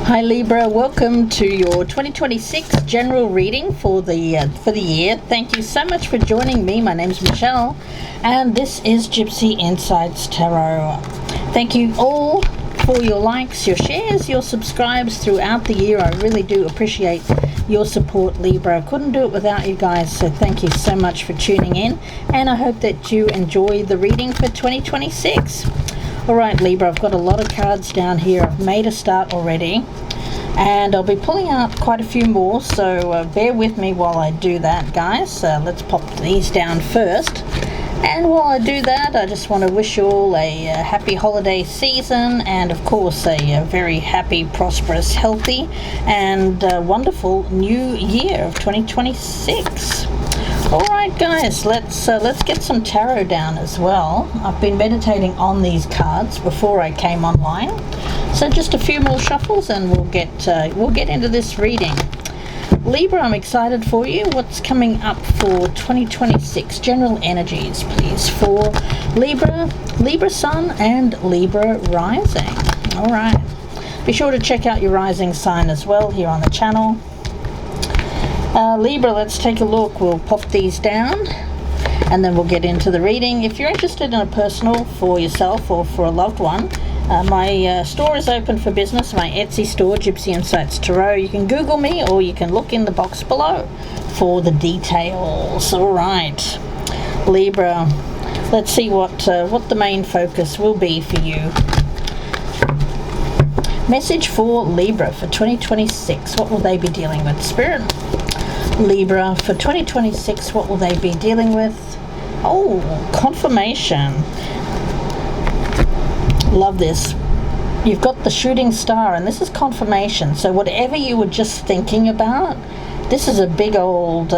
Hi Libra, welcome to your 2026 general reading for the year. Thank you so much for joining me. My name's Michelle and this is Gypsy Insights Tarot. Thank you all for your likes, your shares, your subscribes throughout the year. I really do appreciate your support, Libra. I couldn't do it without you guys, so thank you so much for tuning in, and I hope that you enjoy the reading for 2026. Alright Libra, I've got a lot of cards down here. I've made a start already and I'll be pulling out quite a few more, so bear with me while I do that, guys. Let's pop these down first, and while I do that I just want to wish you all a happy holiday season, and of course a very happy, prosperous, healthy and wonderful new year of 2026. Alright guys, let's get some tarot down as well. I've been meditating on these cards before I came online, so just a few more shuffles and we'll get into this reading. Libra, I'm excited for you. What's coming up for 2026? General energies, please, for Libra, Libra Sun and Libra Rising. Alright, be sure to check out your rising sign as well here on the channel. Libra, let's take a look. We'll pop these down and then we'll get into the reading. If you're interested in a personal for yourself or for a loved one, my store is open for business, my Etsy store, Gypsy Insights Tarot. You can Google me or you can look in the box below for the details. Alright, Libra, let's see what the main focus will be for you. Message for Libra for 2026. What will they be dealing with? Spirit, Libra, for 2026, what will they be dealing with? Oh, confirmation. Love this. You've got the shooting star, and this is confirmation. So whatever you were just thinking about, this is a big old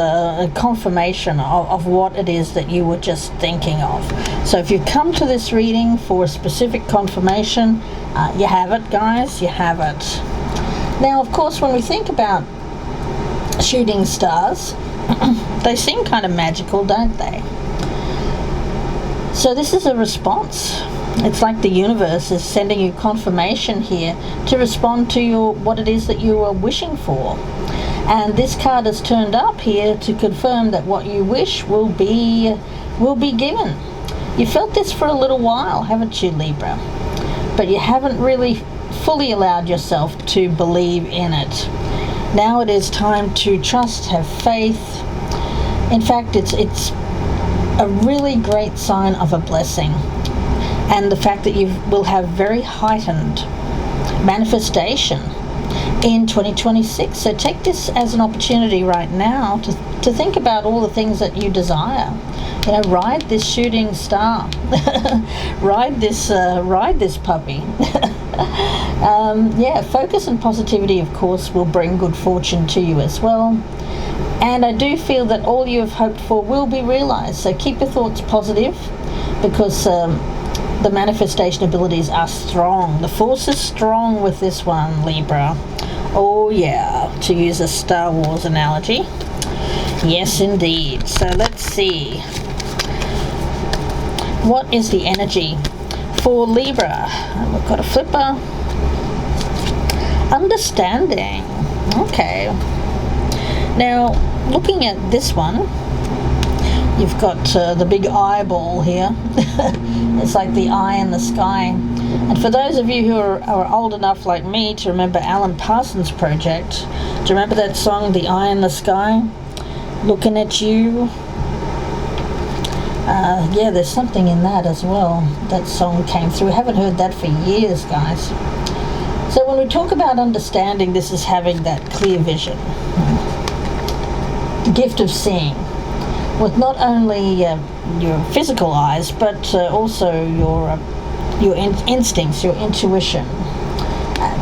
confirmation of what it is that you were just thinking of. So if you come to this reading for a specific confirmation, you have it, guys, you have it. Now, of course, when we think about shooting stars, they seem kind of magical, don't they? So this is a response. It's like the universe is sending you confirmation here to respond to what it is that you are wishing for. And this card has turned up here to confirm that what you wish will be given. You felt this for a little while, haven't you, Libra? But you haven't really fully allowed yourself to believe in it. Now it is time to trust, have faith. In fact, it's a really great sign of a blessing, and the fact that you will have very heightened manifestation in 2026. So take this as an opportunity right now to think about all the things that you desire. You know, ride this shooting star. ride this puppy. Yeah, focus and positivity, of course, will bring good fortune to you as well. And I do feel that all you have hoped for will be realized. So keep your thoughts positive, because the manifestation abilities are strong. The force is strong with this one, Libra. Oh yeah, to use a Star Wars analogy. Yes, indeed. So let's see. What is the energy for Libra? We've got a flipper. Understanding. Okay. Now, looking at this one, you've got the big eyeball here. It's like the eye in the sky. And for those of you who are old enough like me to remember Alan Parsons' Project, do you remember that song, The Eye in the Sky? Looking at you. Yeah, there's something in that as well. That song came through. I haven't heard that for years, guys. So when we talk about understanding, this is having that clear vision. The gift of seeing with not only your physical eyes, but also your instincts, your intuition.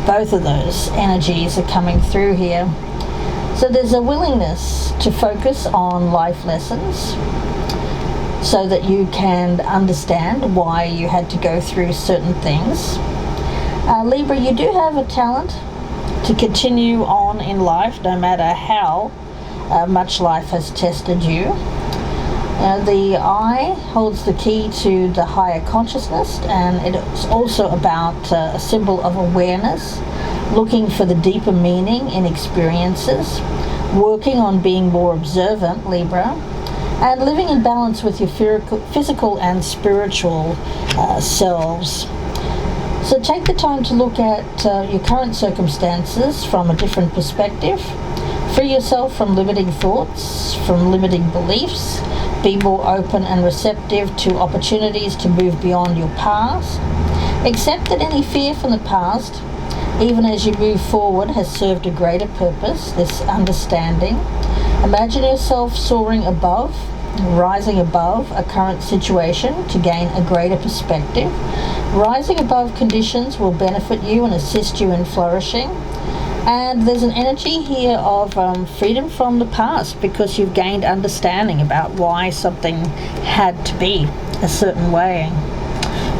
Both of those energies are coming through here. So there's a willingness to focus on life lessons so that you can understand why you had to go through certain things. Libra, you do have a talent to continue on in life no matter how much life has tested you. The eye holds the key to the higher consciousness, and it's also about a symbol of awareness looking for the deeper meaning in experiences, working on being more observant, Libra, and living in balance with your physical and spiritual selves. So take the time to look at your current circumstances from a different perspective. Free yourself from limiting thoughts, from limiting beliefs. Be more open and receptive to opportunities to move beyond your past. Accept that any fear from the past, even as you move forward, has served a greater purpose, this understanding. Imagine yourself soaring above, rising above a current situation to gain a greater perspective. Rising above conditions will benefit you and assist you in flourishing. And there's an energy here of freedom from the past, because you've gained understanding about why something had to be a certain way.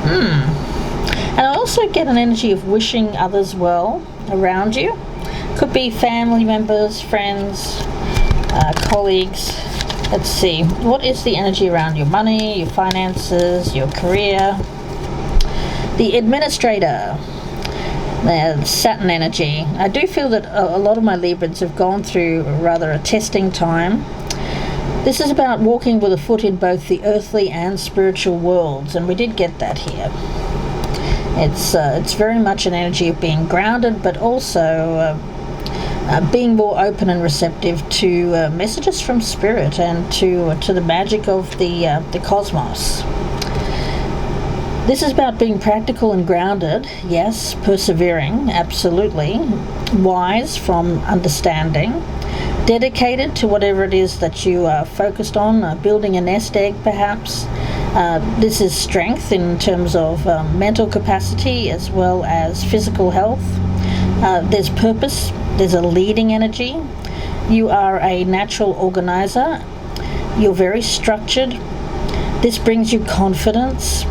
And I also get an energy of wishing others well around you. Could be family members, friends, colleagues. Let's see, what is the energy around your money, your finances, your career? The administrator. Saturn energy. I do feel that a lot of my Librans have gone through rather a testing time. This is about walking with a foot in both the earthly and spiritual worlds, and we did get that here. It's very much an energy of being grounded, but also being more open and receptive to messages from spirit and to the magic of the cosmos. This is about being practical and grounded, yes, persevering, absolutely, wise from understanding, dedicated to whatever it is that you are focused on, building a nest egg perhaps. This is strength in terms of mental capacity as well as physical health. There's purpose, there's a leading energy. You are a natural organizer. You're very structured. This brings you confidence.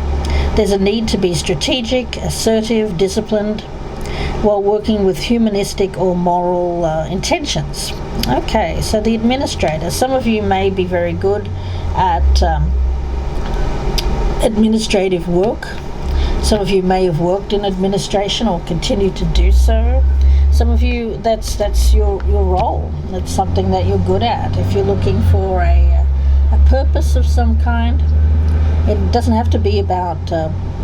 There's a need to be strategic, assertive, disciplined, while working with humanistic or moral intentions. Okay, so the administrator. Some of you may be very good at administrative work. Some of you may have worked in administration or continue to do so. Some of you, that's your role. That's something that you're good at. If you're looking for a purpose of some kind, it doesn't have to be about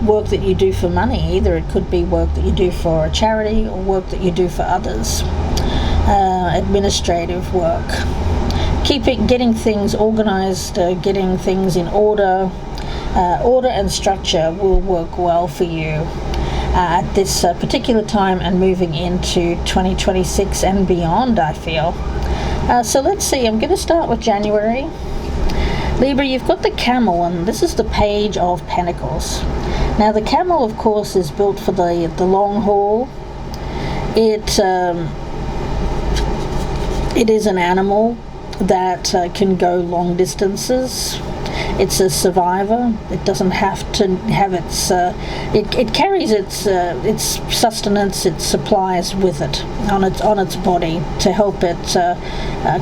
work that you do for money either. It could be work that you do for a charity or work that you do for others. Administrative work. Getting things organized, getting things in order. Order and structure will work well for you at this particular time and moving into 2026 and beyond, I feel. So let's see, I'm going to start with January. Libra, you've got the camel, and this is the Page of Pentacles. Now, the camel, of course, is built for the long haul. It is an animal that can go long distances. It's a survivor. It doesn't have to have its. It carries its sustenance, its supplies with it on its body to help it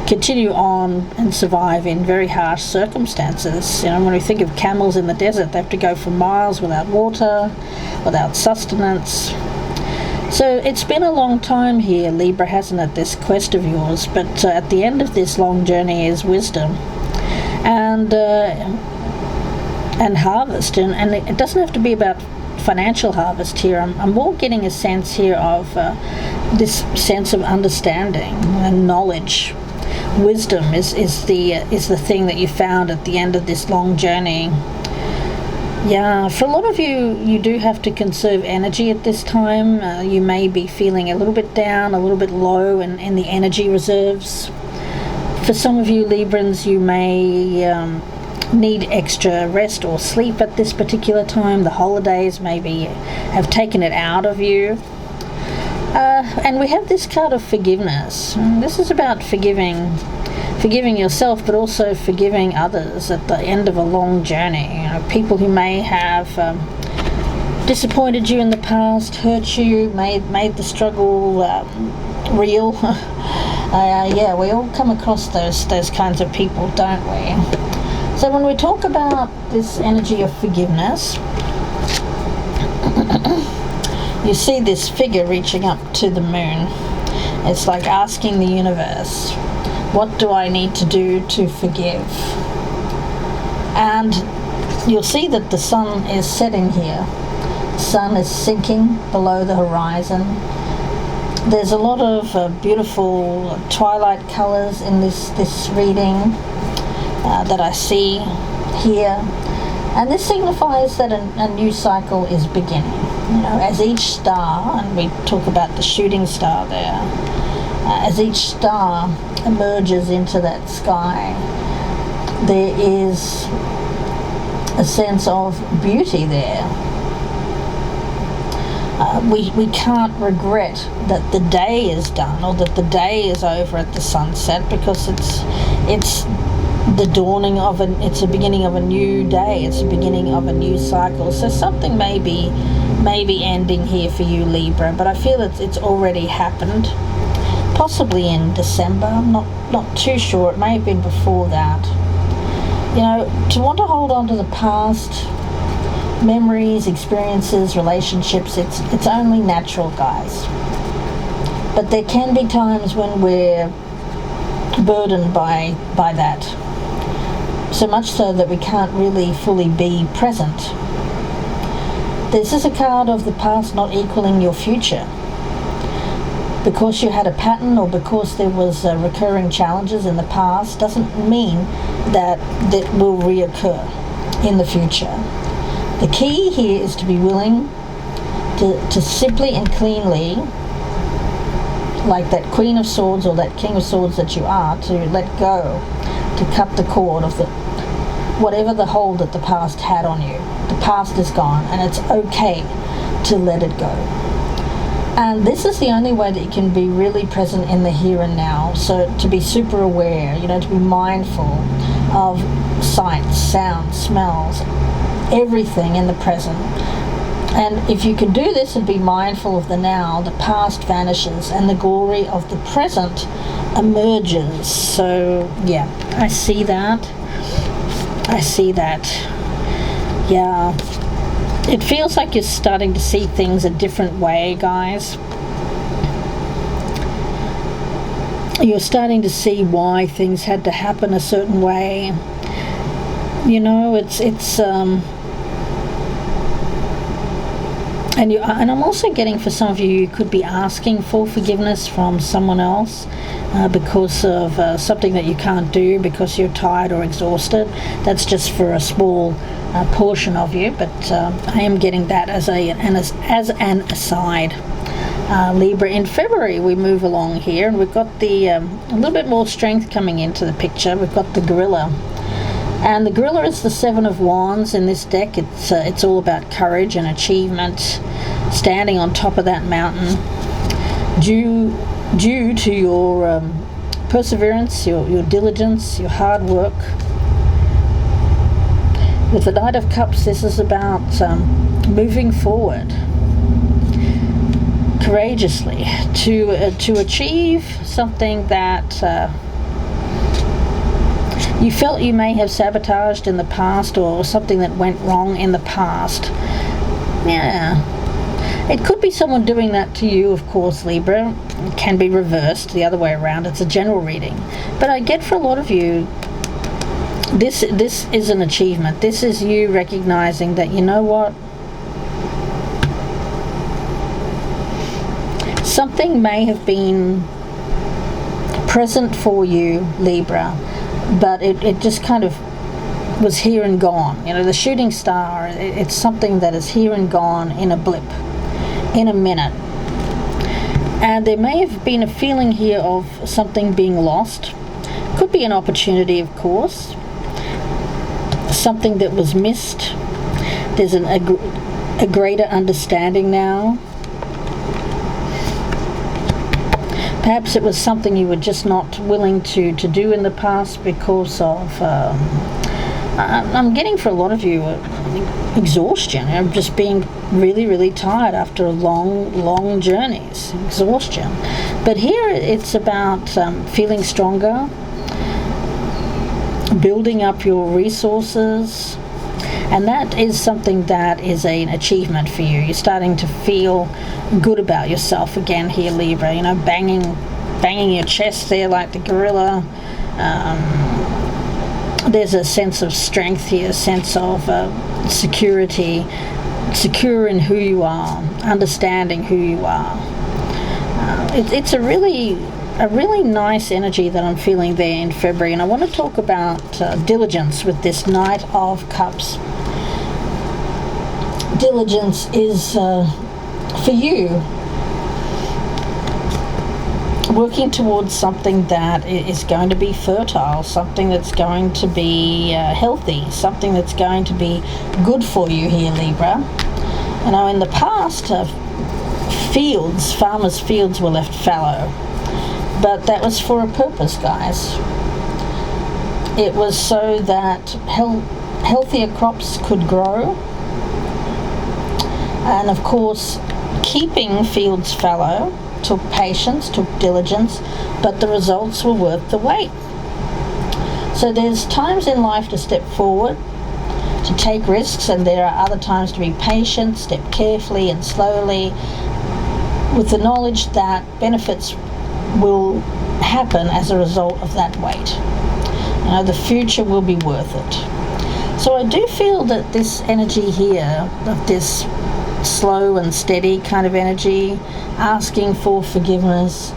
continue on and survive in very harsh circumstances. You know, when we think of camels in the desert, they have to go for miles without water, without sustenance. So it's been a long time here, Libra, hasn't it? This quest of yours, but at the end of this long journey is wisdom. And harvest, and it doesn't have to be about financial harvest here. I'm more getting a sense here of this sense of understanding and knowledge. Wisdom is the thing that you found at the end of this long journey. Yeah, for a lot of you, you do have to conserve energy at this time. You may be feeling a little bit down, a little bit low in the energy reserves. For some of you Librans, you may need extra rest or sleep at this particular time. The holidays maybe have taken it out of you. And we have this card of forgiveness. This is about forgiving yourself, but also forgiving others at the end of a long journey. You know, people who may have disappointed you in the past, hurt you, made the struggle real. Yeah, we all come across those kinds of people, don't we? So when we talk about this energy of forgiveness, You see this figure reaching up to the moon. It's like asking the universe, what do I need to do to forgive? And you'll see that the sun is setting here. The sun is sinking below the horizon. There's a lot of beautiful twilight colors in this reading that I see here. And this signifies that a new cycle is beginning. You know, as each star, and we talk about the shooting star there, as each star emerges into that sky, there is a sense of beauty there. We can't regret that the day is done or that the day is over at the sunset, because it's the dawning of it's the beginning of a new day. It's the beginning of a new cycle. So something may be ending here for you, Libra, but I feel it's already happened. Possibly in December. I'm not too sure. It may have been before that. You know, to want to hold on to the past, memories, experiences, relationships, it's only natural, guys. But there can be times when we're burdened by that, so much so that we can't really fully be present. This is a card of the past not equaling your future. Because you had a pattern or because there was recurring challenges in the past doesn't mean that will reoccur in the future. The key here is to be willing to simply and cleanly, like that Queen of Swords or that King of Swords that you are, to let go, to cut the cord of whatever the hold that the past had on you. The past is gone, and it's okay to let it go. And this is the only way that you can be really present in the here and now. So to be super aware, you know, to be mindful of sights, sounds, smells, everything in the present. And if you can do this and be mindful of the now, the past vanishes and the glory of the present emerges. So yeah, I see that. Yeah. It feels like you're starting to see things a different way, guys. You're starting to see why things had to happen a certain way. You know, and I'm also getting, for some of you, you could be asking for forgiveness from someone else because of something that you can't do because you're tired or exhausted. That's just for a small portion of you, but I am getting that as an aside. Libra, in February we move along here, and we've got the a little bit more strength coming into the picture. We've got the gorilla. And the gorilla is the Seven of Wands in this deck. It's all about courage and achievement, standing on top of that mountain, due to your perseverance, your diligence, your hard work. With the Knight of Cups, this is about moving forward courageously to achieve something that you felt you may have sabotaged in the past, or something that went wrong in the past. Yeah. It could be someone doing that to you, of course, Libra. It can be reversed, the other way around. It's a general reading. But I get for a lot of you, this is an achievement. This is you recognizing that, you know what? Something may have been present for you, Libra, but it just kind of was here and gone. You know, the shooting star, it's something that is here and gone in a blip, in a minute. And there may have been a feeling here of something being lost. Could be an opportunity, of course. Something that was missed. There's a greater understanding now. Perhaps it was something you were just not willing to do in the past because of, I'm getting for a lot of you, exhaustion, just being really, really tired after long journeys, exhaustion. But here it's about feeling stronger, building up your resources, And that is something that is an achievement for you. You're starting to feel good about yourself again here, Libra. You know, banging your chest there like the gorilla. There's a sense of strength here, a sense of security, secure in who you are, understanding who you are. It's a really nice energy that I'm feeling there in February. And I want to talk about diligence with this Knight of Cups. Diligence is for you working towards something that is going to be fertile, something that's going to be healthy, something that's going to be good for you here, Libra. You know, in the past, farmers' fields were left fallow, but that was for a purpose, guys. It was so that healthier crops could grow, and of course, keeping fields fallow took patience, took diligence, but the results were worth the wait. So there's times in life to step forward, to take risks, and there are other times to be patient, step carefully and slowly, with the knowledge that benefits will happen as a result of that wait. You know, the future will be worth it. So I do feel that this energy here, of this slow and steady kind of energy, asking for forgiveness,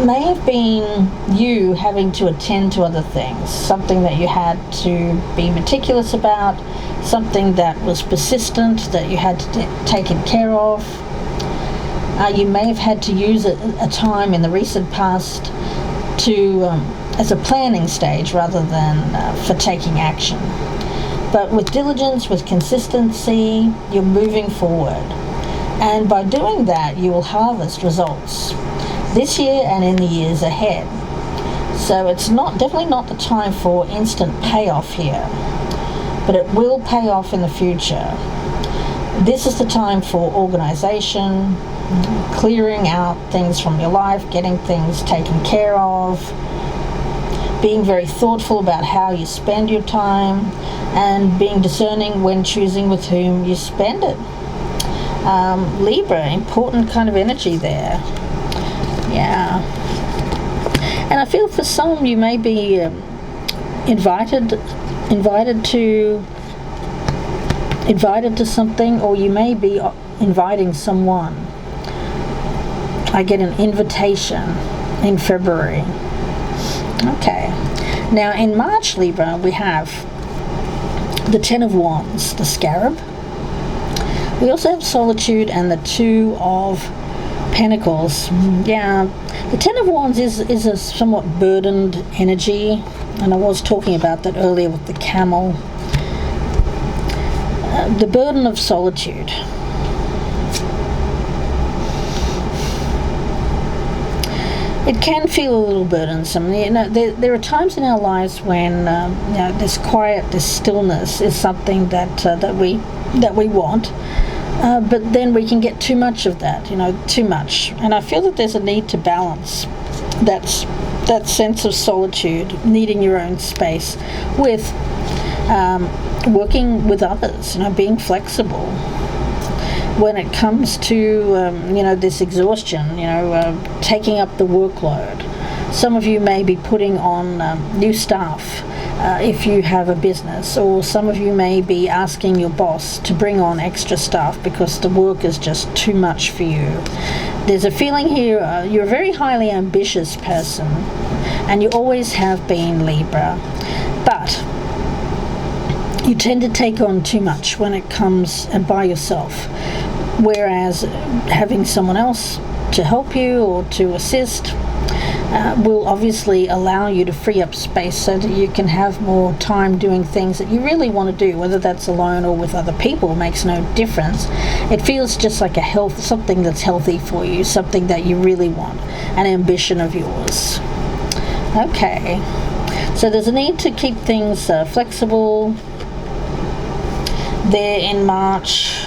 may have been you having to attend to other things, something that you had to be meticulous about, something that was persistent that you had to take care of. You may have had to use a time in the recent past to as a planning stage rather than for taking action. But with diligence, with consistency, you're moving forward. And by doing that, you will harvest results this year and in the years ahead. So it's definitely not the time for instant payoff here, but it will pay off in the future. This is the time for organization, clearing out things from your life, getting things taken care of, being very thoughtful about how you spend your time, and being discerning when choosing with whom you spend it. Libra, important kind of energy there. Yeah. And I feel for some you may be invited to something, or you may be inviting someone. I get an invitation in February. Okay. Now in March, Libra, we have the Ten of Wands, the Scarab. We also have Solitude and the Two of Pentacles. Yeah, the Ten of Wands is a somewhat burdened energy, and I was talking about that earlier with the camel. The burden of solitude. It can feel a little burdensome. You know, there are times in our lives when you know, this quiet, this stillness is something that we want. But then we can get too much of that, you know, too much. And I feel that there's a need to balance that sense of solitude, needing your own space, with working with others, you know, being flexible. When it comes to, you know, this exhaustion, you know, taking up the workload. Some of you may be putting on new staff if you have a business, or some of you may be asking your boss to bring on extra staff because the work is just too much for you. There's a feeling here, you're a very highly ambitious person, and you always have been, Libra, but you tend to take on too much when it comes by yourself, whereas having someone else to help you or to assist will obviously allow you to free up space so that you can have more time doing things that you really want to do, whether that's alone or with other people, makes no difference. It feels just like something that's healthy for you, something that you really want, an ambition of yours. Okay, so there's a need to keep things flexible there in March,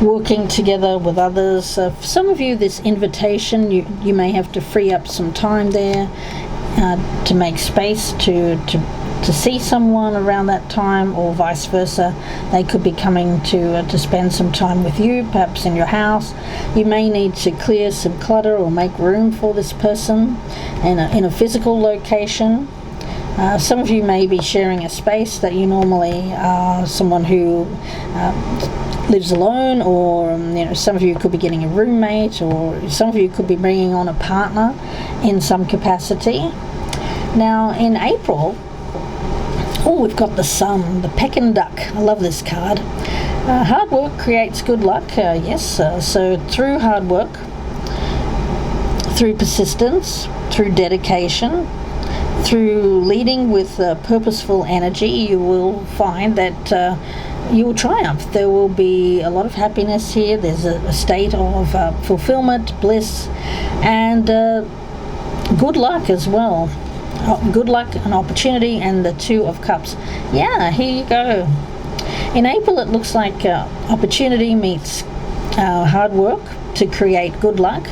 working together with others. For some of you, this invitation, you may have to free up some time there to make space to to see someone around that time, or vice versa. They could be coming to spend some time with you, perhaps in your house. You may need to clear some clutter or make room for this person in a physical location. Some of you may be sharing a space that you normally are someone who lives alone, or some of you could be getting a roommate, or some of you could be bringing on a partner in some capacity. Now in April, we've got the Sun, the Pekin duck. I love this card. Hard work creates good luck. Yes, so through hard work, through persistence, through dedication, through leading with purposeful energy, you will find that you will triumph. There will be a lot of happiness here. There's a state of fulfillment, bliss, and good luck as well. Good luck, an opportunity, and the Two of Cups. Yeah, here you go. In April, it looks like opportunity meets hard work to create good luck,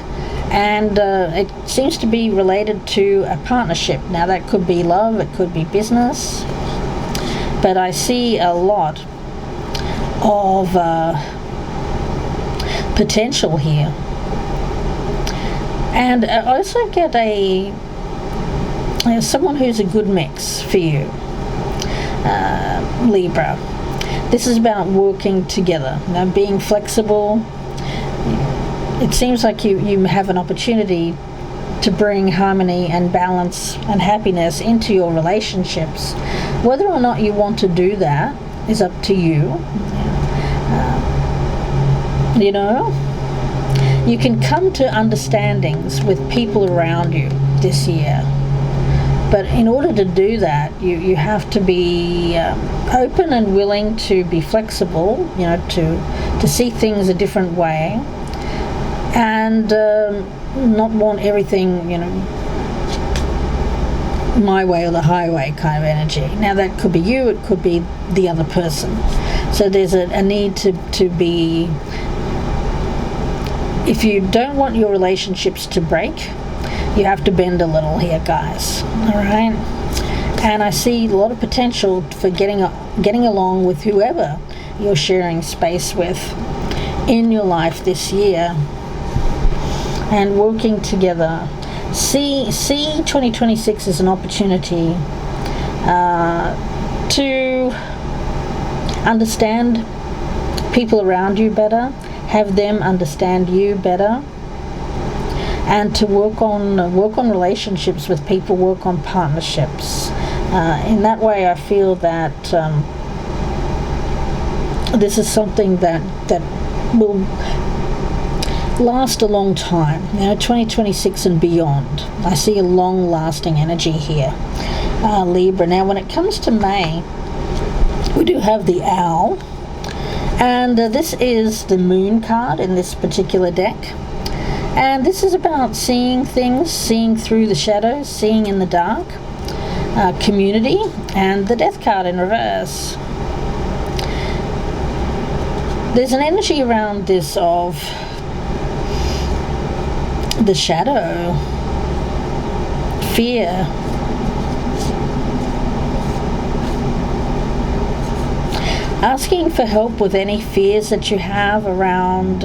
and it seems to be related to a partnership. Now that could be love, it could be business, but I see a lot of potential here. And I also get someone who's a good mix for you, Libra. This is about working together, being flexible. It seems like you have an opportunity to bring harmony and balance and happiness into your relationships. Whether or not you want to do that is up to you. You can come to understandings with people around you this year. But in order to do that, you have to be open and willing to be flexible, to see things a different way, and not want everything, my way or the highway kind of energy. Now that could be you, it could be the other person. So there's a need to be, if you don't want your relationships to break, you have to bend a little here, guys. All right? And I see a lot of potential for getting along with whoever you're sharing space with in your life this year, and working together. See 2026 as an opportunity to understand people around you better, have them understand you better, and to work on relationships with people, work on partnerships. In that way, I feel that this is something that will last a long time. 2026 and beyond. I see a long-lasting energy here, Libra. Now, when it comes to May, we do have the Owl, and this is the Moon card in this particular deck. And this is about seeing things, seeing through the shadows, seeing in the dark, community, and the Death card in reverse. There's an energy around this of the shadow, fear, asking for help with any fears that you have around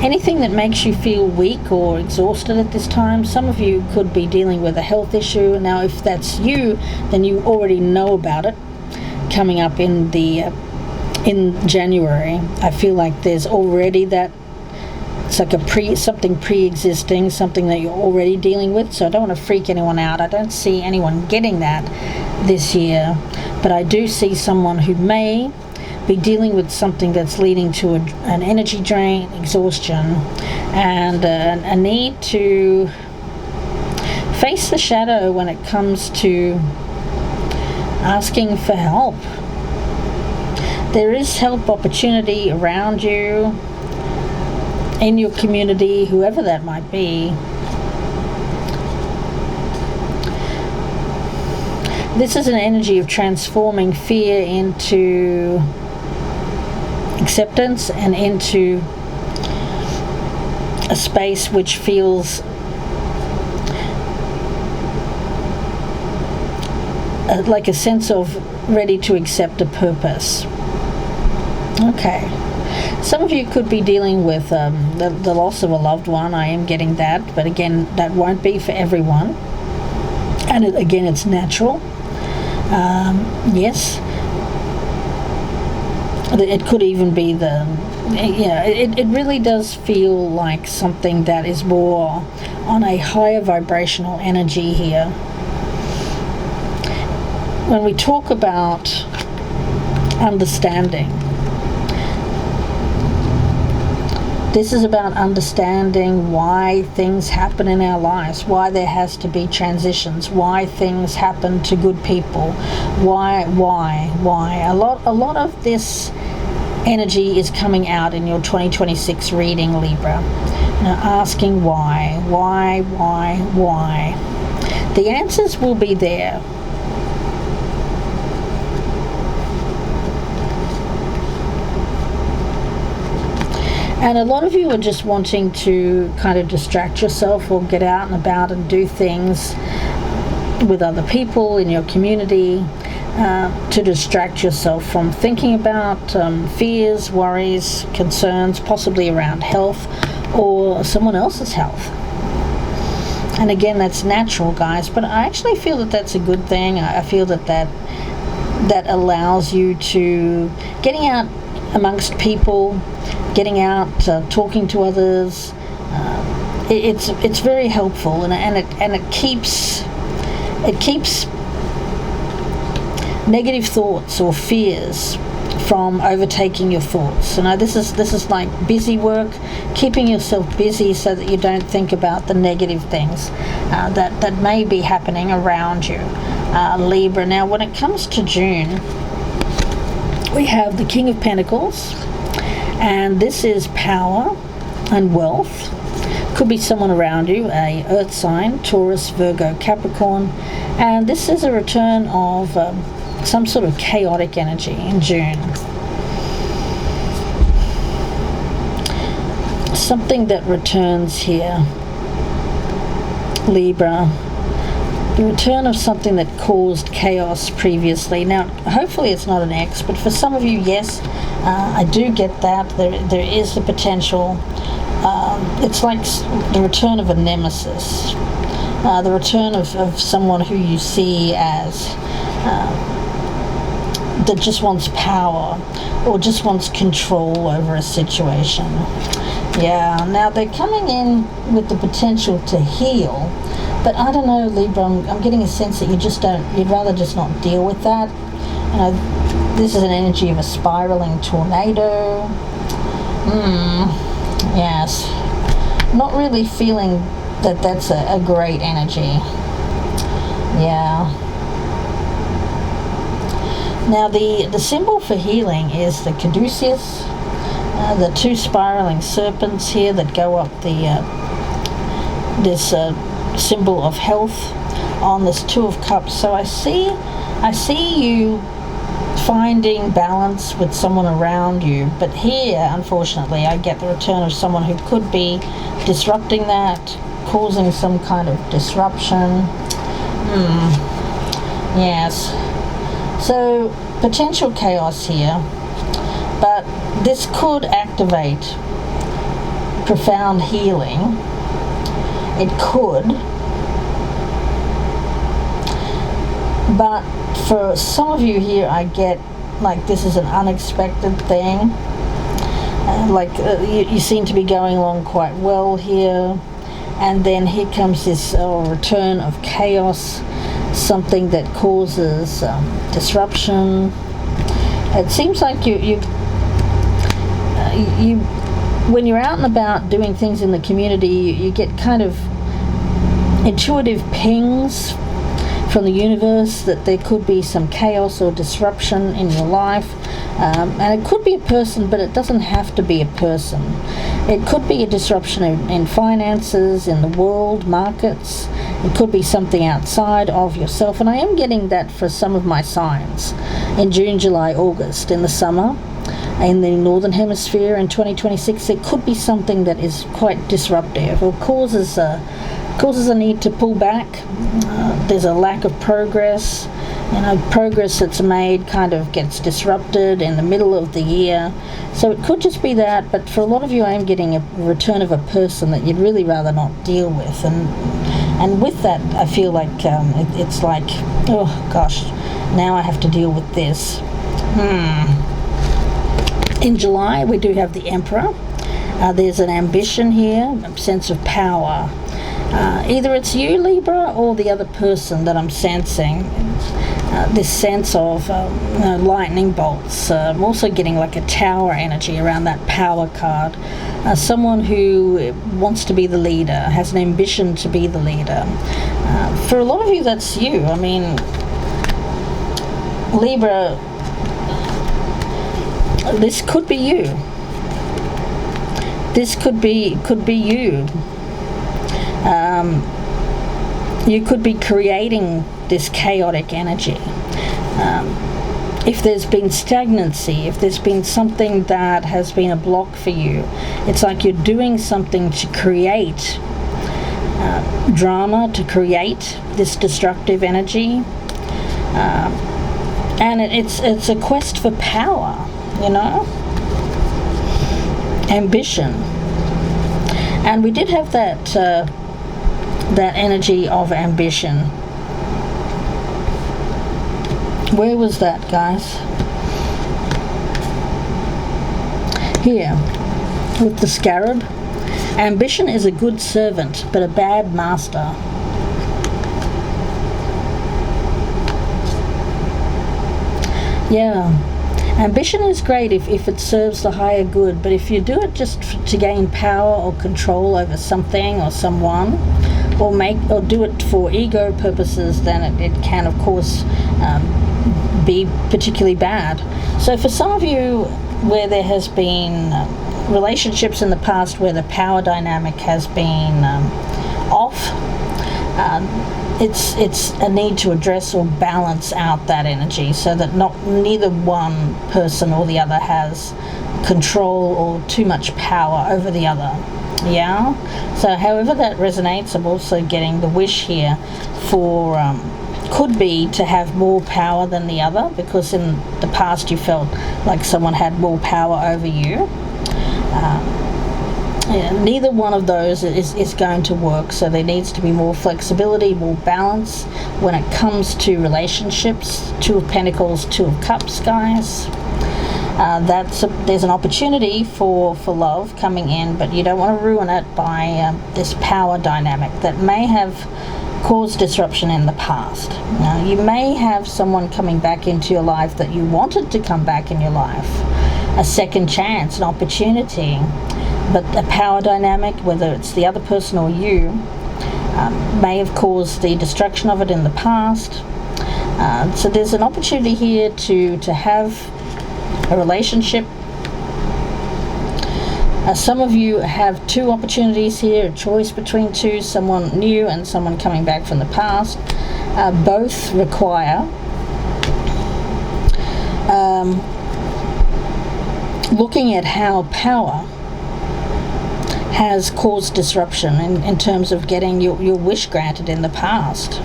anything that makes you feel weak or exhausted at this time. Some of you could be dealing with a health issue. Now, if that's you, then you already know about it coming up in January. I feel like there's already that. It's like something pre-existing, something that you're already dealing with. So I don't want to freak anyone out. I don't see anyone getting that this year, but I do see someone who may be dealing with something that's leading to an energy drain, exhaustion, and a need to face the shadow when it comes to asking for help. There is help opportunity around you, in your community, whoever that might be. This is an energy of transforming fear into acceptance and into a space which feels like a sense of ready to accept a purpose. Okay. Some of you could be dealing with the loss of a loved one. I am getting that, but again, that won't be for everyone. And again, it's natural. Yes. It could even be it really does feel like something that is more on a higher vibrational energy here. When we talk about understanding, this is about understanding why things happen in our lives, why there has to be transitions, why things happen to good people, why. A lot of this energy is coming out in your 2026 reading, Libra. Asking why. The answers will be there. And a lot of you are just wanting to kind of distract yourself or get out and about and do things with other people in your community to distract yourself from thinking about fears, worries, concerns, possibly around health or someone else's health. And again, that's natural, guys, but I actually feel that that's a good thing. I feel that allows you to getting out amongst people, getting out, talking to others. It's very helpful, and it keeps negative thoughts or fears from overtaking your thoughts. This is like busy work, keeping yourself busy so that you don't think about the negative things that may be happening around you, Libra. Now, when it comes to June, we have the King of Pentacles, and this is power and wealth. Could be someone around you, a earth sign, Taurus, Virgo, Capricorn, and this is a return of some sort of chaotic energy in June. Something that returns here, Libra. The return of something that caused chaos previously. Now, hopefully it's not an ex, but for some of you, yes, I do get that. There is the potential. It's like the return of a nemesis. The return of someone who you see as that just wants power or just wants control over a situation. Yeah, now they're coming in with the potential to heal, but I don't know, Libra, I'm getting a sense that you'd rather just not deal with that. This is an energy of a spiraling tornado. Yes. Not really feeling that that's a great energy. Yeah. Now the symbol for healing is the caduceus, the two spiraling serpents here that go up this symbol of health on this Two of Cups. So I see you finding balance with someone around you, but here, unfortunately, I get the return of someone who could be disrupting that, causing some kind of disruption. Yes. So, potential chaos here, but this could activate profound healing. It could. But for some of you here, I get like this is an unexpected thing. You seem to be going along quite well here. And then here comes this return of chaos, something that causes disruption. It seems like you when you're out and about doing things in the community, you get kind of intuitive pings from the universe that there could be some chaos or disruption in your life. And it could be a person, but it doesn't have to be a person. It could be a disruption in finances, in the world, markets. It could be something outside of yourself. And I am getting that for some of my signs in June, July, August, in the summer. In the Northern Hemisphere in 2026, it could be something that is quite disruptive or causes a need to pull back. There's a lack of progress. progress that's made kind of gets disrupted in the middle of the year. So it could just be that, but for a lot of you, I am getting a return of a person that you'd really rather not deal with. And with that, I feel like it's like, oh gosh, now I have to deal with this. In July, we do have the Emperor. There's an ambition here, a sense of power. Either it's you, Libra, or the other person that I'm sensing. This sense of lightning bolts. I'm also getting like a tower energy around that power card. Someone who wants to be the leader, has an ambition to be the leader. For a lot of you, that's you. I mean, Libra, this could be you. This could be you. You could be creating this chaotic energy. If there's been stagnancy, if there's been something that has been a block for you, it's like you're doing something to create drama, to create this destructive energy. And it's a quest for power, ambition. And we did have that energy of ambition. Where was that, guys? Here, with the scarab. Ambition is a good servant, but a bad master. Yeah. Ambition is great if it serves the higher good, but if you do it just to gain power or control over something or someone, or do it for ego purposes, then it can, of course, be particularly bad. So for some of you where there has been relationships in the past where the power dynamic has been off, it's a need to address or balance out that energy so that neither one person or the other has control or too much power over the other. Yeah. So however that resonates, I'm also getting the wish here for could be to have more power than the other, because in the past you felt like someone had more power over you. Neither one of those is going to work, so there needs to be more flexibility, more balance when it comes to relationships. Two of Pentacles, Two of Cups, guys. There's an opportunity for love coming in, but you don't want to ruin it by this power dynamic that may have caused disruption in the past. Now, you may have someone coming back into your life that you wanted to come back in your life, a second chance, an opportunity. But a power dynamic, whether it's the other person or you, may have caused the destruction of it in the past. So there's an opportunity here to have a relationship. Some of you have two opportunities here, a choice between two, someone new and someone coming back from the past. Both require looking at how power has caused disruption in terms of getting your wish granted in the past.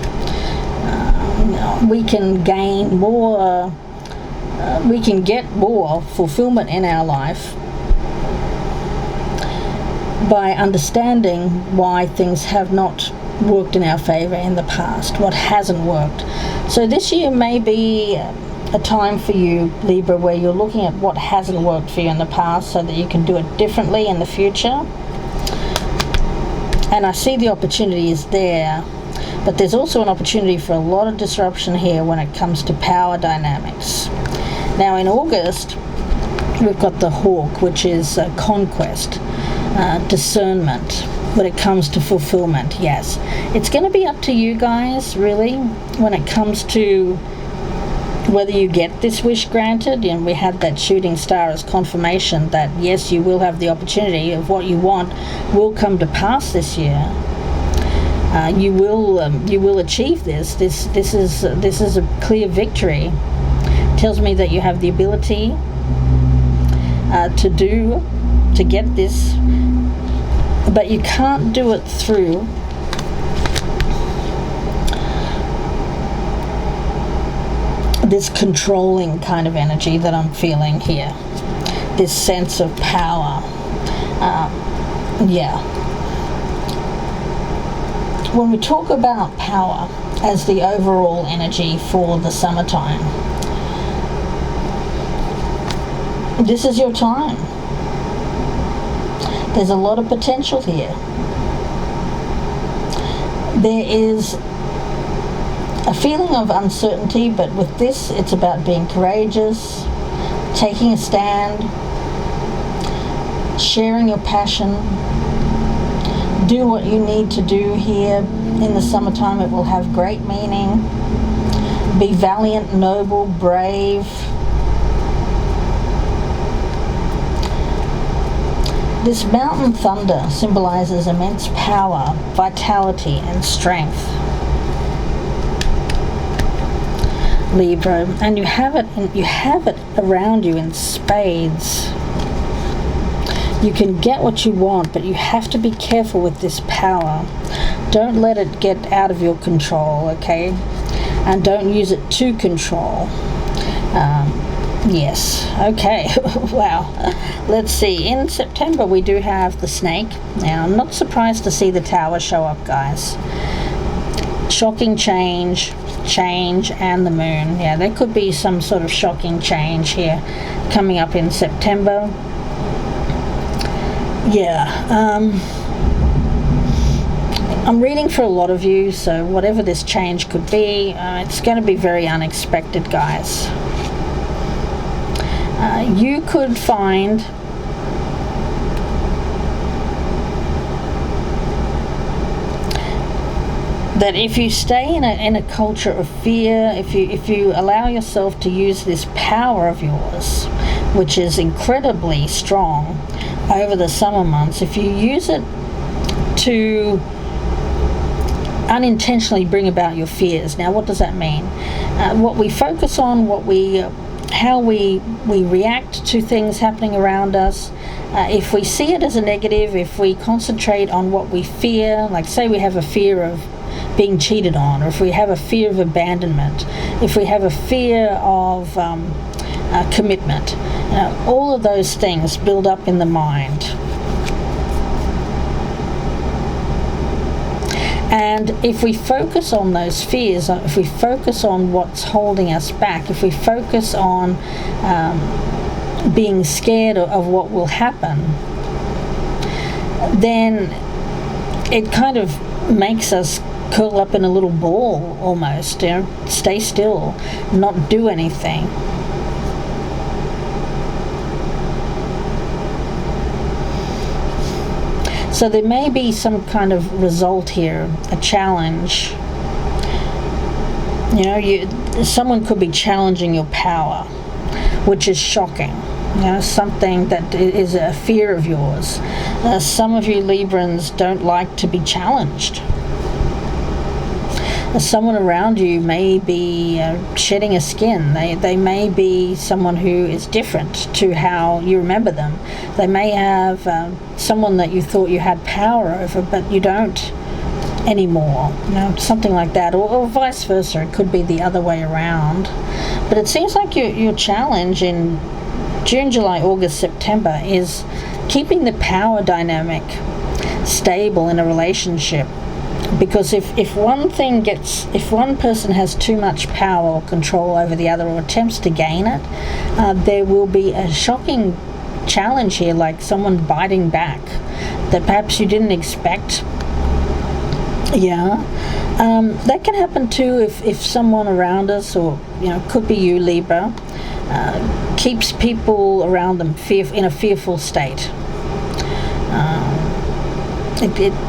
We can gain more, we can get more fulfillment in our life by understanding why things have not worked in our favor in the past, what hasn't worked. So this year may be a time for you, Libra, where you're looking at what hasn't worked for you in the past so that you can do it differently in the future. And I see the opportunity is there, but there's also an opportunity for a lot of disruption here when it comes to power dynamics. Now in August, we've got the Hawk, which is conquest, discernment when it comes to fulfillment. Yes, it's going to be up to you guys, really, when it comes to whether you get this wish granted. And we had that shooting star as confirmation that yes, you will have the opportunity of what you want will come to pass this year. You will achieve this. This is a clear victory. It tells me that you have the ability to get this, but you can't do it through this controlling kind of energy that I'm feeling here, this sense of power. Yeah. When we talk about power as the overall energy for the summertime, this is your time. There's a lot of potential here. There is a feeling of uncertainty, but with this, it's about being courageous, taking a stand, sharing your passion. Do what you need to do here in the summertime. It will have great meaning. Be valiant, noble, brave. This mountain thunder symbolizes immense power, vitality, and strength. Libra, and you have it around you in spades. You can get what you want, but you have to be careful with this power. Don't let it get out of your control, okay? And don't use it to control. Yes, okay. Wow. Let's see. In September, we do have the snake. Now, I'm not surprised to see the tower show up, guys. Shocking change, and the moon. Yeah, there could be some sort of shocking change here coming up in September. Yeah, I'm reading for a lot of you, so whatever this change could be, it's going to be very unexpected, guys. You could find that if you stay in a culture of fear, if you allow yourself to use this power of yours, which is incredibly strong over the summer months, if you use it to unintentionally bring about your fears. Now, what does that mean? What we focus on, how we react to things happening around us. If we see it as a negative, if we concentrate on what we fear, like say we have a fear of being cheated on, or if we have a fear of abandonment, if we have a fear of commitment, all of those things build up in the mind. And if we focus on those fears, if we focus on what's holding us back, if we focus on being scared of what will happen, then it kind of makes us curl up in a little ball almost, stay still, not do anything. So there may be some kind of result here, a challenge. Someone could be challenging your power, which is shocking. Something that is a fear of yours. Some of you Librans don't like to be challenged. Someone around you may be shedding a skin. They may be someone who is different to how you remember them. They may have someone that you thought you had power over, but you don't anymore. Something like that, or vice versa. It could be the other way around. But it seems like your challenge in June, July, August, September is keeping the power dynamic stable in a relationship. Because if one person has too much power or control over the other, or attempts to gain it, there will be a shocking challenge here, like someone biting back that perhaps you didn't expect. That can happen too if someone around us, or could be you, Libra, keeps people around them in a fearful state.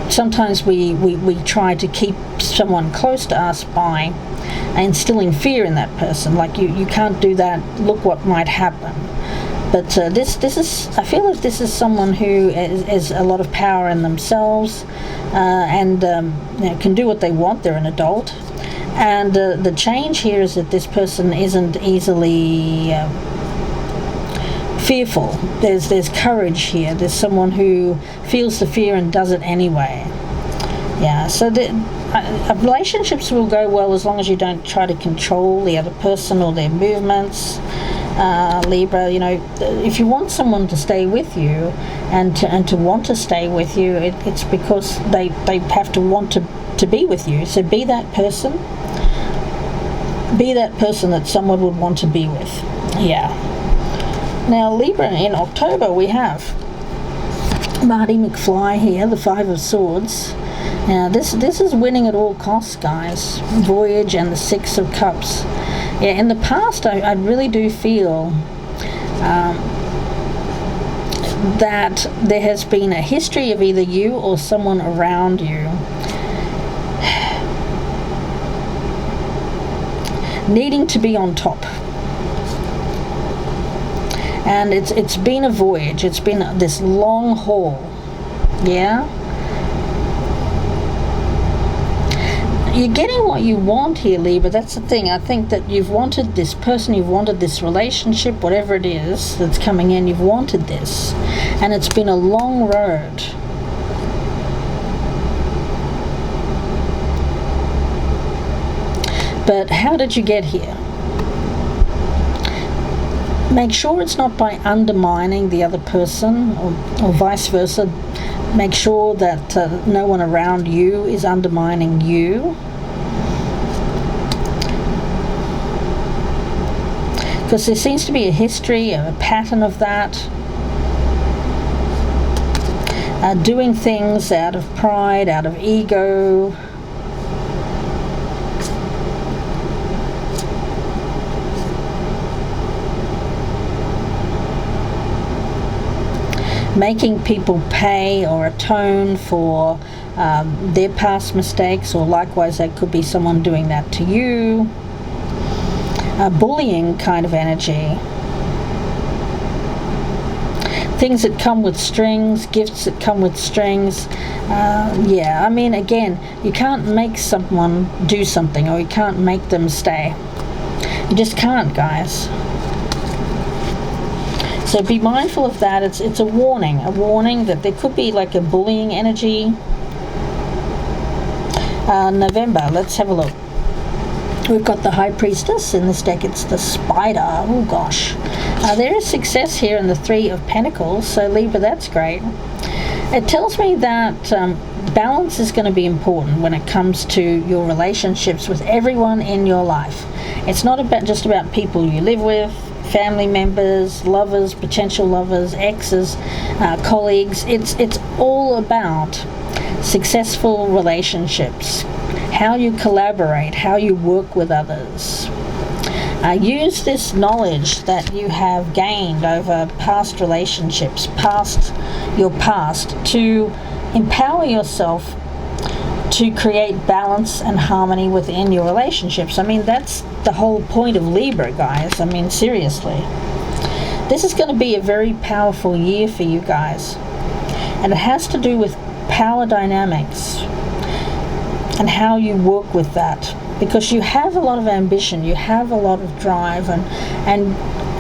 Sometimes we try to keep someone close to us by instilling fear in that person, like you can't do that, look what might happen. But I feel like this is someone who has a lot of power in themselves, and can do what they want. They're an adult, and the change here is that this person isn't easily fearful. There's courage here. There's someone who feels the fear and does it anyway. So relationships will go well as long as you don't try to control the other person or their movements. Libra, if you want someone to stay with you and to want to stay with you, it's because they have to want to be with you. So be that person. Be that person that someone would want to be with. Yeah. Now, Libra, in October, we have Marty McFly here, the Five of Swords. Now, this is winning at all costs, guys. Voyage and the Six of Cups. Yeah, in the past, I really do feel that there has been a history of either you or someone around you needing to be on top. And it's been a voyage. It's been this long haul. Yeah? You're getting what you want here, Libra. That's the thing. I think that you've wanted this person, you've wanted this relationship, whatever it is that's coming in, you've wanted this. And it's been a long road. But how did you get here? Make sure it's not by undermining the other person or vice versa. Make sure that no one around you is undermining you. Because there seems to be a history, a pattern of that. Doing things out of pride, out of ego. Making people pay or atone for their past mistakes, or likewise that could be someone doing that to you. Bullying kind of energy. Things that come with strings, gifts that come with strings. Yeah, I mean, again, you can't make someone do something, or you can't make them stay. You just can't, guys. So be mindful of that. It's a warning that there could be like a bullying energy. November, let's have a look. We've got the High Priestess. In this deck it's the Spider. Oh gosh. There is success here in the Three of Pentacles, so Libra, that's great. It tells me that balance is going to be important when it comes to your relationships with everyone in your life. It's not just about people you live with, family members, lovers, potential lovers, exes, colleagues. It's all about successful relationships, how you collaborate, how you work with others. Use this knowledge that you have gained over past relationships, your past, to empower yourself to create balance and harmony within your relationships. I mean, that's the whole point of Libra, guys. I mean, seriously. This is going to be a very powerful year for you guys. And it has to do with power dynamics and how you work with that. Because you have a lot of ambition, you have a lot of drive, and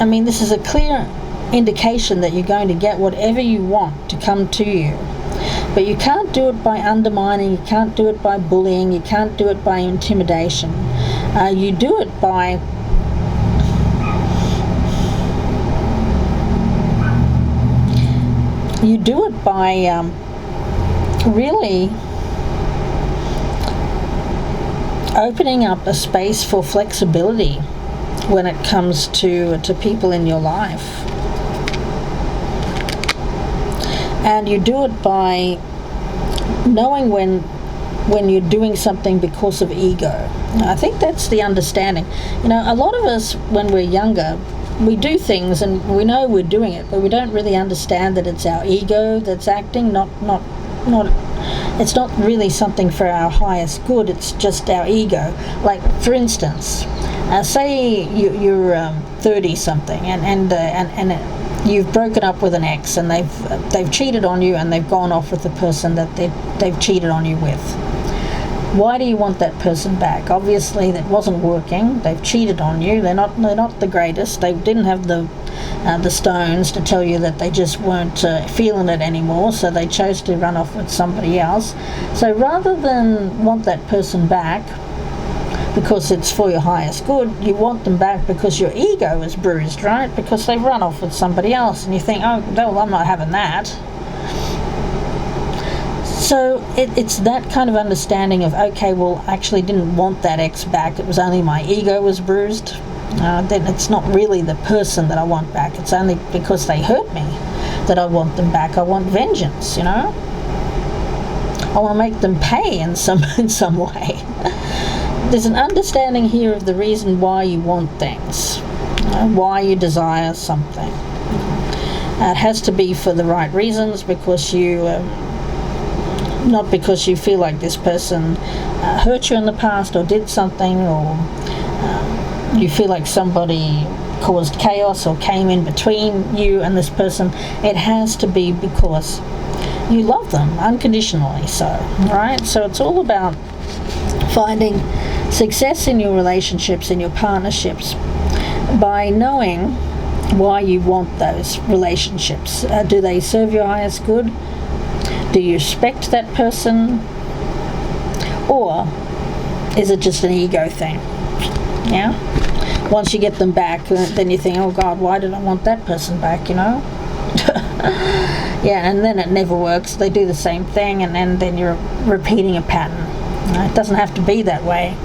I mean, this is a clear indication that you're going to get whatever you want to come to you. But you can't do it by undermining, you can't do it by bullying, you can't do it by intimidation. You do it by really opening up a space for flexibility when it comes to people in your life. And you do it by knowing when you're doing something because of ego. I think that's the understanding. You know, a lot of us, when we're younger, we do things and we know we're doing it, but we don't really understand that it's our ego that's acting, not it's not really something for our highest good, it's just our ego. Like, for instance, say you're 30 something and you've broken up with an ex and they've cheated on you and they've gone off with the person that they've cheated on you with. Why do you want that person back? Obviously that wasn't working. They've cheated on you. They're not the greatest. They didn't have the the stones to tell you that they just weren't feeling it anymore, so they chose to run off with somebody else. So rather than want that person back because it's for your highest good, you want them back because your ego is bruised, right? Because they've run off with somebody else, and you think, oh, well, I'm not having that. So it's that kind of understanding of, okay, well, I actually didn't want that ex back. It was only my ego was bruised. Then it's not really the person that I want back. It's only because they hurt me that I want them back. I want vengeance, you know. I want to make them pay in some way. There's an understanding here of the reason why you want things, why you desire something. It has to be for the right reasons, because you, not because you feel like this person hurt you in the past or did something, or you feel like somebody caused chaos or came in between you and this person. It has to be because you love them unconditionally, so, right? So it's all about finding success in your relationships, in your partnerships, by knowing why you want those relationships. Do they serve your highest good? Do you respect that person? Or is it just an ego thing? Yeah? Once you get them back, then you think, oh God, why did I want that person back, you know? Yeah, and then it never works. They do the same thing, and then you're repeating a pattern. It doesn't have to be that way.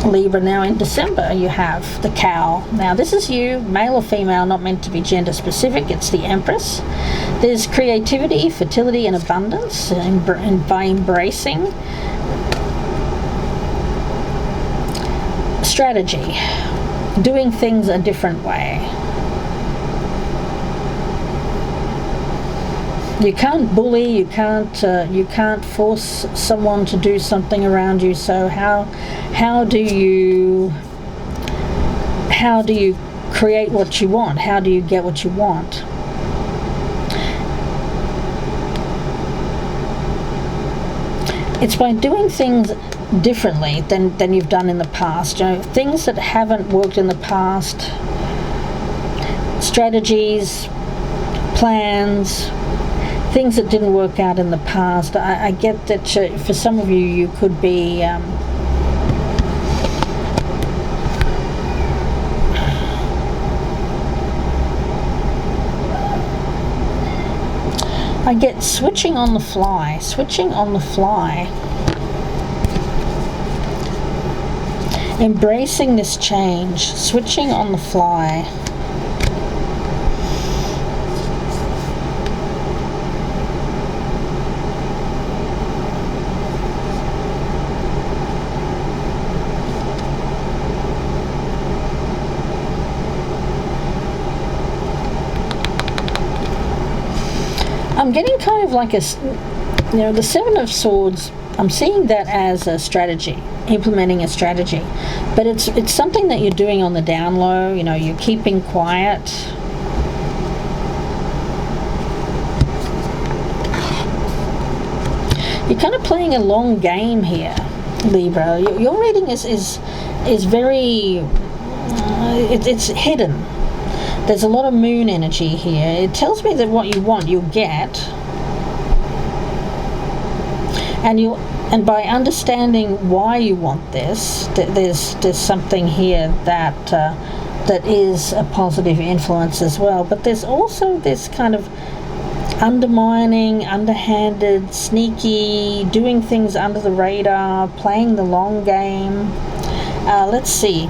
Libra, now in December you have the cow. Now this is you, male or female, not meant to be gender specific. It's the Empress. There's creativity, fertility and abundance, and by embracing strategy, doing things a different way. You can't bully, you can't force someone to do something around you. So how do you create what you want? How do you get what you want? It's by doing things differently than you've done in the past. You know, things that haven't worked in the past, strategies, plans, things that didn't work out in the past. I get that for some of you, you could be I get switching on the fly, embracing this change, switching on the fly. I'm getting kind of like the Seven of Swords, I'm seeing that as a strategy, implementing a strategy. But it's something that you're doing on the down low, you know, you're keeping quiet. You're kind of playing a long game here, Libra. Your reading is very, it's hidden. There's a lot of moon energy here. It tells me that what you want, you'll get. And by understanding why you want this, there's something here that is a positive influence as well. But there's also this kind of undermining, underhanded, sneaky, doing things under the radar, playing the long game. Let's see.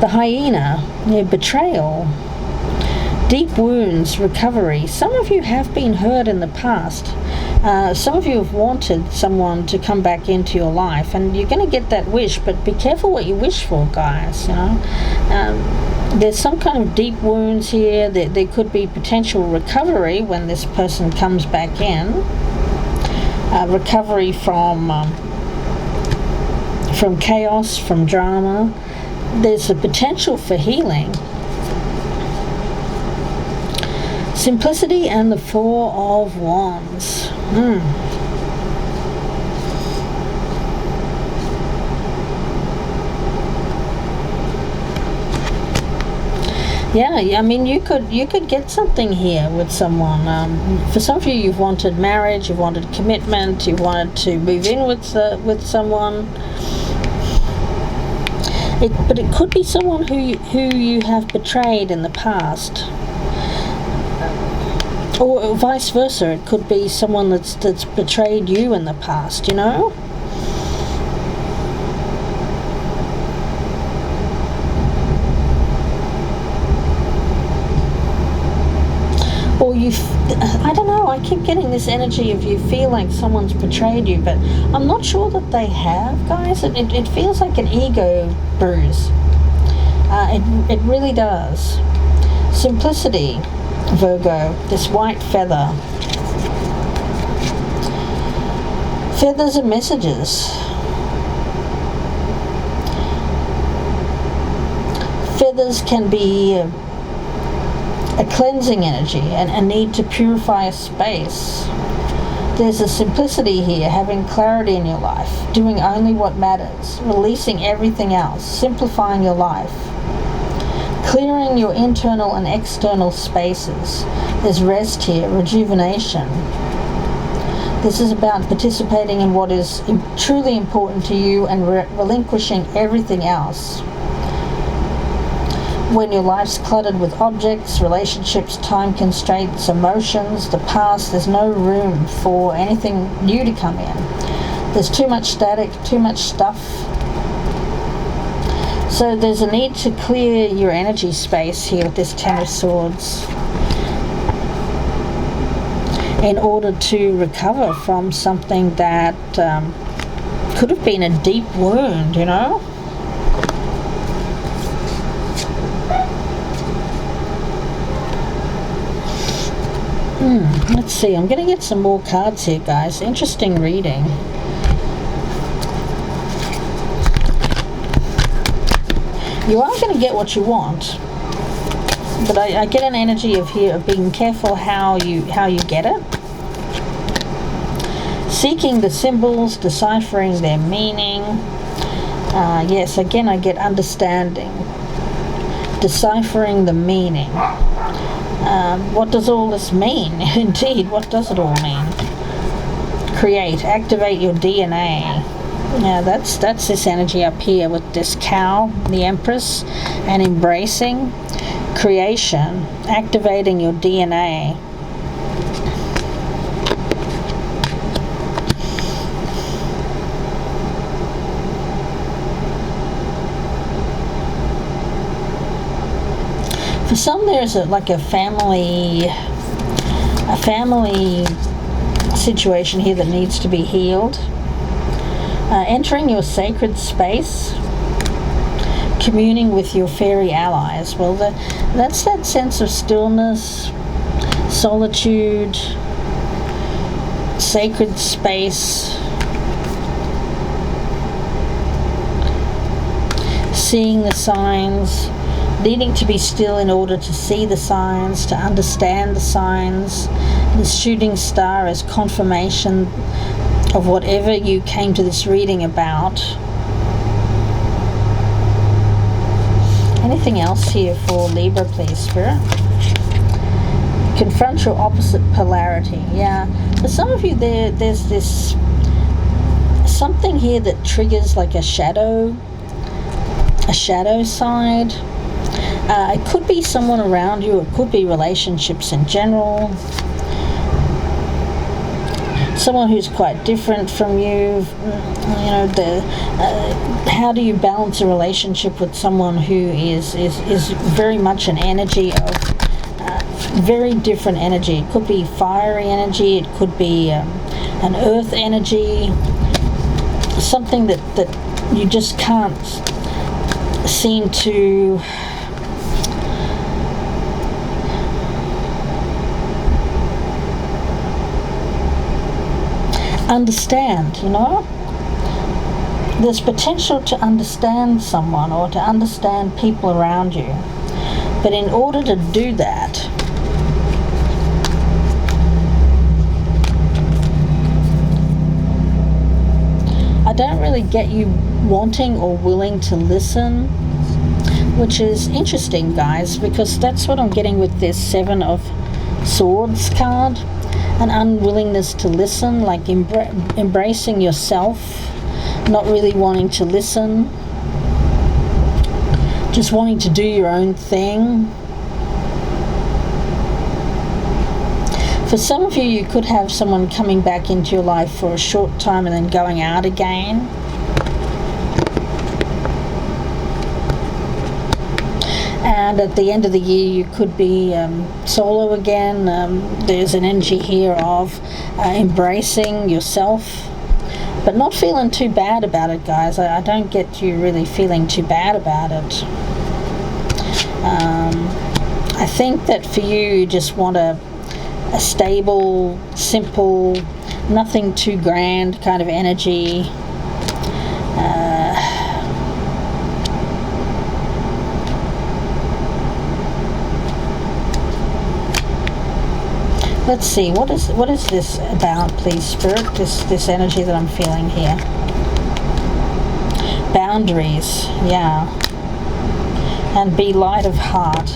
The hyena, betrayal, deep wounds, recovery. Some of you have been hurt in the past. Some of you have wanted someone to come back into your life, and you're going to get that wish, but be careful what you wish for, guys. You know, there's some kind of deep wounds here. There could be potential recovery when this person comes back in. Recovery from chaos, from drama. There's a potential for healing. Simplicity and the Four of Wands. Yeah, I mean, you could get something here with someone. For some of you, you've wanted marriage, you've wanted commitment, you've wanted to move in with someone. But it could be someone who you have betrayed in the past, or vice versa. It could be someone that's betrayed you in the past. You know. Or I don't know, I keep getting this energy of you feel like someone's betrayed you, but I'm not sure that they have, guys. It feels like an ego bruise. It really does. Simplicity, Virgo, this white feather. Feathers are messages. Feathers can be a cleansing energy and a need to purify a space. There's a simplicity here, having clarity in your life, doing only what matters, releasing everything else, simplifying your life, clearing your internal and external spaces. There's rest here, rejuvenation. This is about participating in what is truly important to you and relinquishing everything else. When your life's cluttered with objects, relationships, time constraints, emotions, the past, there's no room for anything new to come in. There's too much static, too much stuff. So there's a need to clear your energy space here with this Ten of Swords in order to recover from something that could have been a deep wound, you know? Let's see, I'm going to get some more cards here, guys. Interesting reading. You are going to get what you want, but I get an energy of here of being careful how you get it. Seeking the symbols, deciphering their meaning. Yes, again I get understanding. Deciphering the meaning. What does all this mean? Indeed, what does it all mean? Create, activate your DNA. Now that's this energy up here with this cow, the Empress, and embracing creation, activating your DNA. For some, there's like a family situation here that needs to be healed. Entering your sacred space, communing with your fairy allies. Well, that's that sense of stillness, solitude, sacred space, seeing the signs, needing to be still in order to see the signs, to understand the signs. This shooting star is confirmation of whatever you came to this reading about. Anything else here for Libra, please, Spirit? Confront your opposite polarity. Yeah, for some of you there's this something here that triggers like a shadow side. It could be someone around you, it could be relationships in general. Someone who's quite different from you. You know, how do you balance a relationship with someone who is very much an energy of very different energy? It could be fiery energy, it could be an earth energy, something that you just can't seem to understand, you know? There's potential to understand someone or to understand people around you. But in order to do that, I don't really get you wanting or willing to listen. which is interesting, guys, because that's what I'm getting with this Seven of Swords card. An unwillingness to listen, like embracing yourself, not really wanting to listen, just wanting to do your own thing. For some of you, you could have someone coming back into your life for a short time and then going out again. And at the end of the year, you could be solo again. There's an energy here of embracing yourself, but not feeling too bad about it, guys. I don't get you really feeling too bad about it. I think that for you just want a stable, simple, nothing too grand kind of energy. Let's see, what is this about, please, Spirit? This energy that I'm feeling here. Boundaries, yeah. And be light of heart.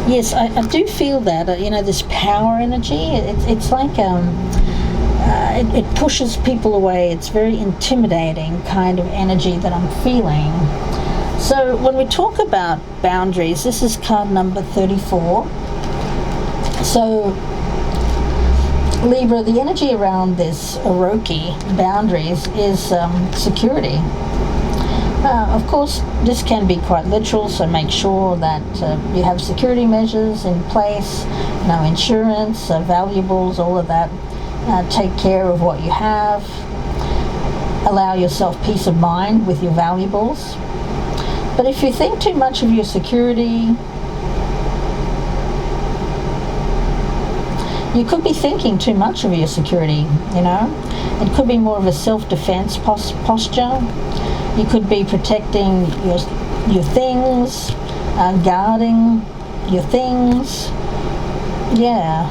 Yes, I do feel that, this power energy, it's like, it pushes people away. It's very intimidating kind of energy that I'm feeling. So when we talk about boundaries, this is card number 34. So, Libra, the energy around this Oroki, boundaries, is security. Of course, this can be quite literal, so make sure that you have security measures in place, insurance, valuables, all of that. Take care of what you have. Allow yourself peace of mind with your valuables. But if you think too much of your security, you could be thinking too much of your security, It could be more of a self-defense posture. You could be protecting your things, guarding your things. Yeah.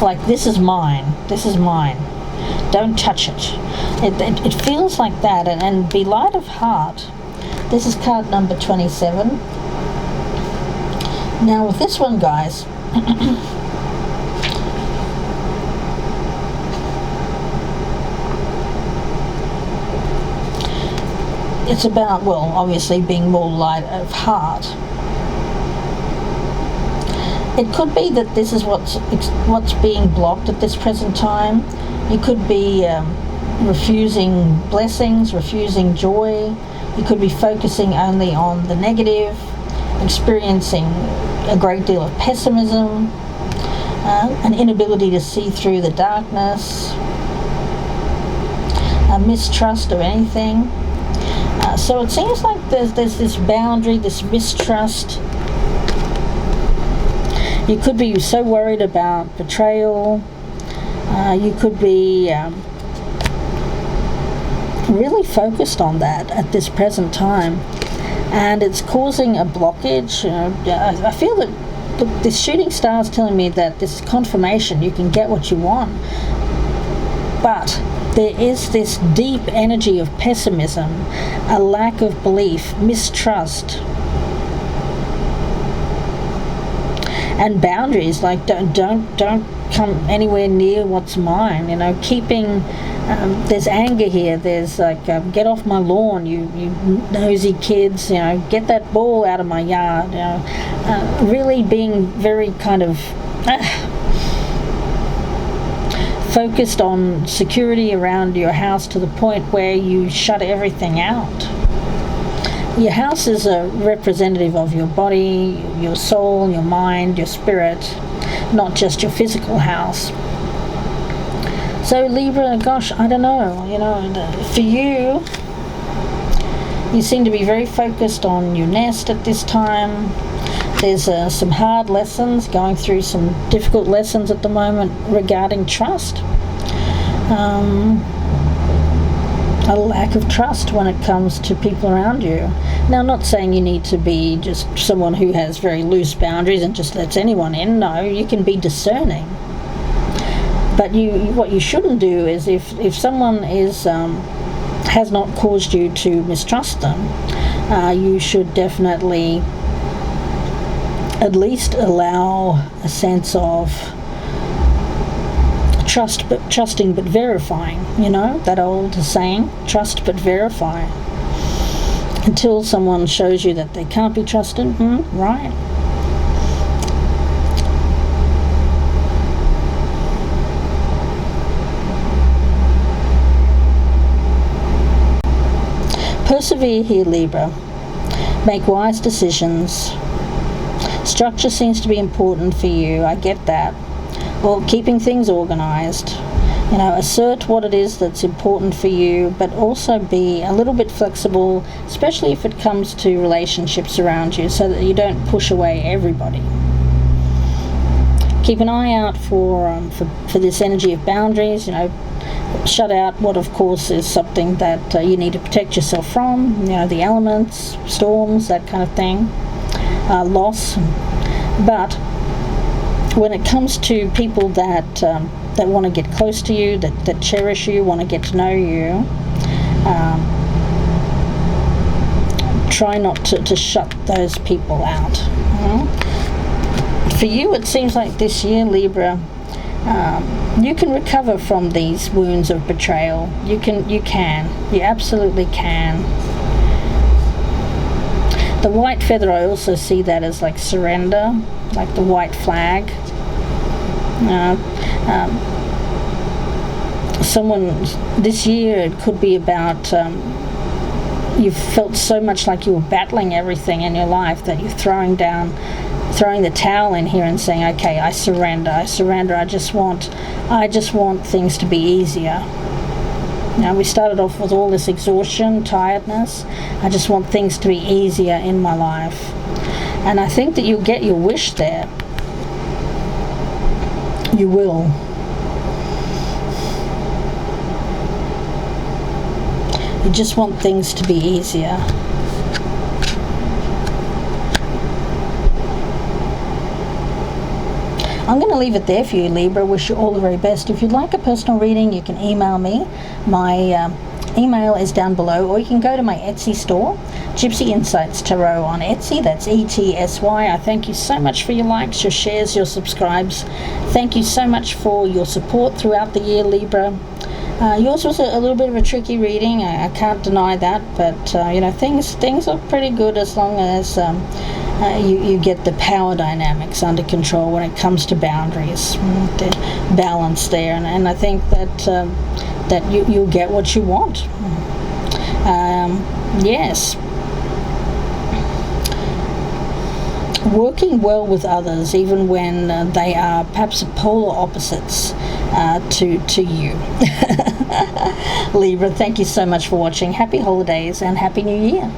Like, this is mine. Don't touch it. It feels like that. And be light of heart. This is card number 27. Now with this one, guys, it's about, well, obviously being more light of heart. It could be that this is what's being blocked at this present time. You could be refusing blessings, refusing joy. You could be focusing only on the negative, experiencing a great deal of pessimism, an inability to see through the darkness, a mistrust of anything. So it seems like there's this boundary, this mistrust. You could be so worried about betrayal. You could be really focused on that at this present time. And it's causing a blockage. I feel that this shooting star is telling me that this is confirmation. You can get what you want. But there is this deep energy of pessimism, a lack of belief, mistrust. And boundaries, like don't come anywhere near what's mine. Keeping there's anger here. There's like get off my lawn, you nosy kids. Get that ball out of my yard. Really being very kind of focused on security around your house to the point where you shut everything out. Your house is a representative of your body, your soul, your mind, your spirit, not just your physical house. So Libra, gosh, I don't know, for you seem to be very focused on your nest at this time. There's some hard lessons, going through some difficult lessons at the moment regarding trust. A lack of trust when it comes to people around you. Now, I'm not saying you need to be just someone who has very loose boundaries and just lets anyone in. No, you can be discerning. But what you shouldn't do is if someone is has not caused you to mistrust them, you should definitely at least allow a sense of trusting but verifying. You know, that old saying, trust but verify. Until someone shows you that they can't be trusted, right? Persevere here, Libra. Make wise decisions. Structure seems to be important for you. I get that. Well, keeping things organized. You know, assert what it is that's important for you, but also be a little bit flexible, especially if it comes to relationships around you, so that you don't push away everybody. Keep an eye out for this energy of boundaries. You know, shut out what, of course, is something that you need to protect yourself from. You know, the elements, storms, that kind of thing, loss. But when it comes to people that want to get close to you, that cherish you, want to get to know you, try not to shut those people out. For you, it seems like this year, Libra, you can recover from these wounds of betrayal. You absolutely can. The white feather, I also see that as like surrender, like the white flag. Someone this year, it could be about you felt so much like you were battling everything in your life that you're throwing the towel in here and saying, okay, I surrender. I just want things to be easier. Now, we started off with all this exhaustion, tiredness. I just want things to be easier in my life. And I think that you'll get your wish there. You will. You just want things to be easier. I'm going to leave it there for you, Libra. Wish you all the very best. If you'd like a personal reading, you can email me. My email is down below, or you can go to my Etsy store, Gypsy Insights Tarot on Etsy. That's ETSY. I thank you so much for your likes, your shares, your subscribes. Thank you so much for your support throughout the year, Libra. Yours was a little bit of a tricky reading. I can't deny that, but you know, things are pretty good as long as you get the power dynamics under control when it comes to boundaries, the balance there, and I think that you'll get what you want. Yes. Working well with others, even when they are perhaps polar opposites to you. Libra, thank you so much for watching. Happy holidays and Happy New Year.